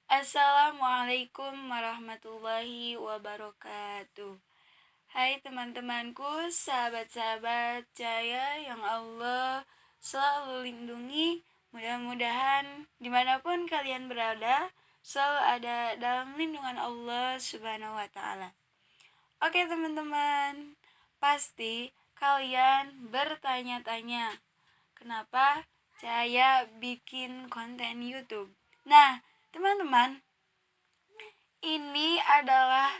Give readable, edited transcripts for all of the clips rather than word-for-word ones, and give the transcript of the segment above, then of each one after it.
Assalamualaikum warahmatullahi wabarakatuh. Hai teman-temanku, sahabat-sahabat saya yang Allah selalu lindungi. Mudah-mudahan dimanapun kalian berada, selalu ada dalam lindungan Allah Subhanahu wa Ta'ala. Oke teman-teman, pasti kalian bertanya-tanya, kenapa saya bikin konten YouTube? Nah, teman-teman, ini adalah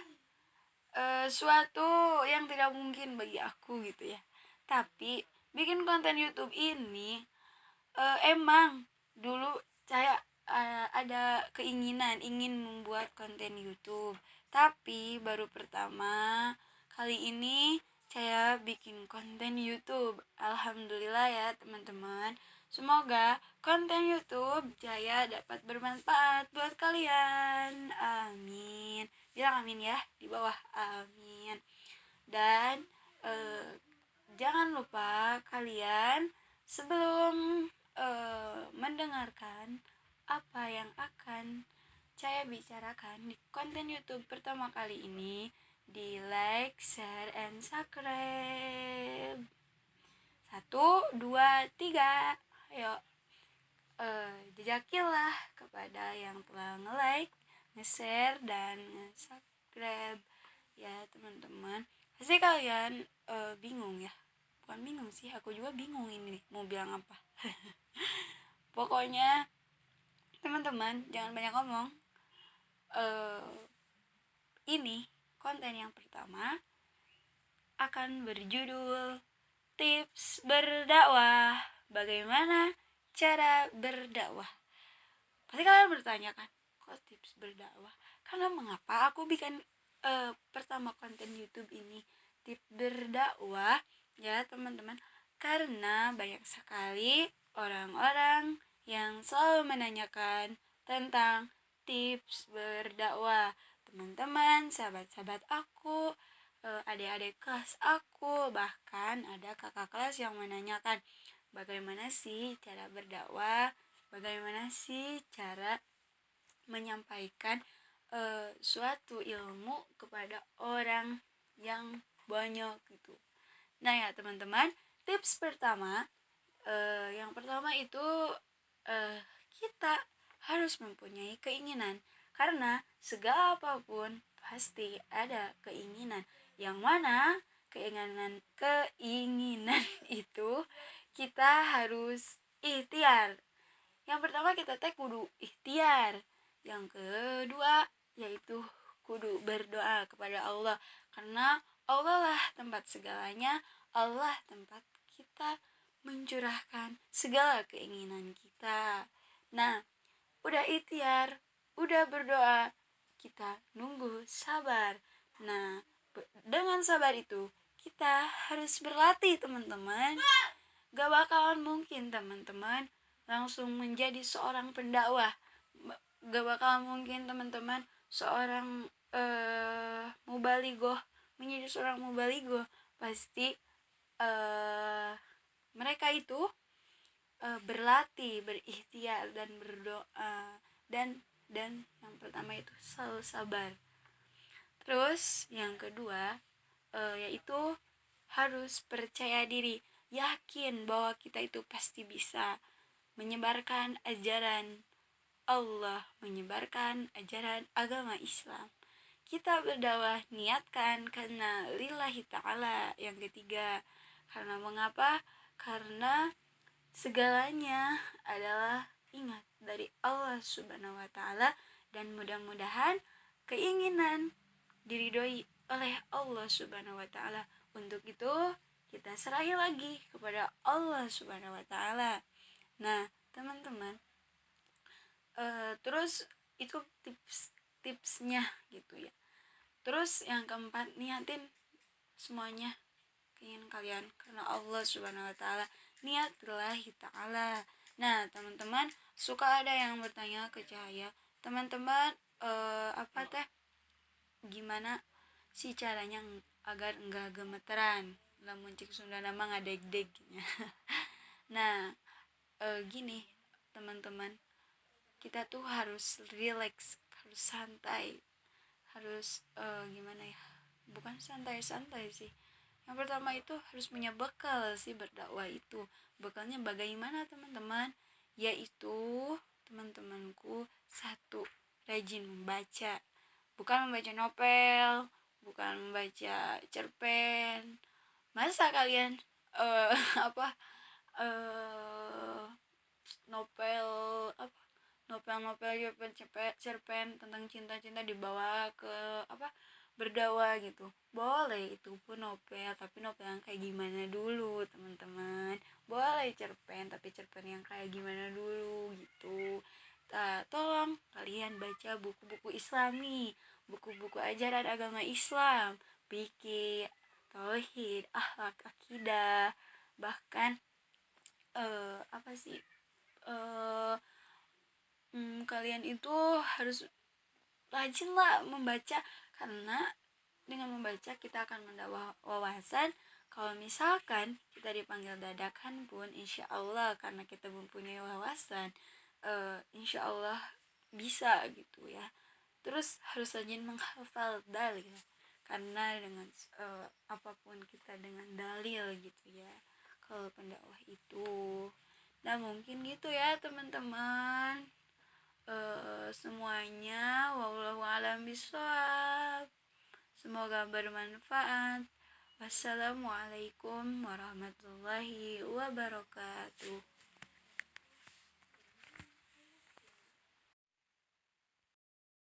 suatu yang tidak mungkin bagi aku gitu ya. Tapi bikin konten YouTube ini emang dulu saya ada keinginan ingin membuat konten YouTube. Tapi baru pertama kali ini saya bikin konten YouTube. Alhamdulillah ya teman-teman. Semoga konten YouTube saya dapat bermanfaat buat kalian. Amin. Bilang amin ya di bawah, amin. Dan jangan lupa kalian sebelum mendengarkan apa yang akan saya bicarakan di konten YouTube pertama kali ini, di like, share, and subscribe. 1, 2, 3. Ayo jejakilah kepada yang telah nge-like, nge-share, dan nge-subscribe ya teman-teman. Pasti kalian bingung ya. Bukan bingung sih, aku juga bingung ini mau bilang apa. Pokoknya teman-teman jangan banyak ngomong. Ini konten yang pertama akan berjudul tips berdakwah. Bagaimana cara berdakwah? Pasti kalian bertanya kan, kok tips berdakwah? Karena mengapa aku bikin pertama konten YouTube ini tips berdakwah ya teman-teman? Karena banyak sekali orang-orang yang selalu menanyakan tentang tips berdakwah. Teman-teman, sahabat-sahabat aku, adik-adik kelas aku, bahkan ada kakak kelas yang menanyakan, bagaimana sih cara berdakwah, bagaimana sih cara menyampaikan suatu ilmu kepada orang yang banyak gitu. Nah ya teman-teman, tips pertama, yang pertama itu kita harus mempunyai keinginan. Karena segala apapun pasti ada keinginan. Yang mana keinginan itu kita harus ikhtiar. Yang pertama kita kudu ikhtiar. Yang kedua yaitu kudu berdoa kepada Allah. Karena Allah lah tempat segalanya. Allah tempat kita mencurahkan segala keinginan kita. Nah, udah ikhtiar, udah berdoa, kita nunggu sabar. Nah, dengan sabar itu kita harus berlatih teman-teman. Gak bakalan mungkin teman-teman langsung menjadi seorang pendakwah. Gak bakalan mungkin teman-teman seorang mubalighah menjadi seorang mubalighah. Pasti mereka itu berlatih, berikhtiar, dan berdoa, dan yang pertama itu selalu sabar. Terus yang kedua yaitu harus percaya diri, yakin bahwa kita itu pasti bisa menyebarkan ajaran Allah, menyebarkan ajaran agama Islam. Kita berdakwah niatkan karena lillahi ta'ala. Yang ketiga, karena mengapa? Karena segalanya adalah ingat dari Allah Subhanahu wa Ta'ala, dan mudah-mudahan keinginan diridhoi oleh Allah Subhanahu wa Ta'ala. Untuk itu kita serahi lagi kepada Allah Subhanahu wa Ta'ala. Nah teman-teman, terus itu tipsnya gitu ya. Terus yang keempat, niatin semuanya keinginan kalian karena Allah Subhanahu wa Ta'ala, niat lillahi ta'ala. Nah teman-teman, suka ada yang bertanya ke saya, teman-teman gimana sih caranya agar enggak gemeteran lamun cik Sunda nama ngadeg-deg. Nah gini teman-teman, kita tuh harus relax, harus santai, harus gimana ya, bukan santai-santai sih. Yang pertama itu harus punya bekal sih berdakwah itu. Bekalnya bagaimana teman-teman? Yaitu teman-temanku, satu, rajin membaca. Bukan membaca novel, bukan membaca cerpen. Masa kalian apa novel apa novel-novel cerpen tentang cinta-cinta dibawa ke berdakwah gitu? Boleh, itu pun novel, tapi novel yang kayak gimana dulu teman-teman. Boleh cerpen, tapi cerpen yang kayak gimana dulu gitu. Tolong kalian baca buku-buku Islami, buku-buku ajaran agama Islam, fikih, tauhid, akhlak, akidah, bahkan apa sih, kalian itu harus rajin lah membaca, karena dengan membaca kita akan mendapat wawasan. Kalau misalkan kita dipanggil dadakan pun, insya Allah karena kita mempunyai wawasan, insya Allah bisa gitu ya. Terus harus rajin menghafal dalil, karena dengan apapun kita dengan dalil gitu ya kalau pendakwah itu. Nah mungkin gitu ya teman-teman, semuanya. Wallahu a'lam bishawab. Semoga bermanfaat. Wassalamualaikum warahmatullahi wabarakatuh.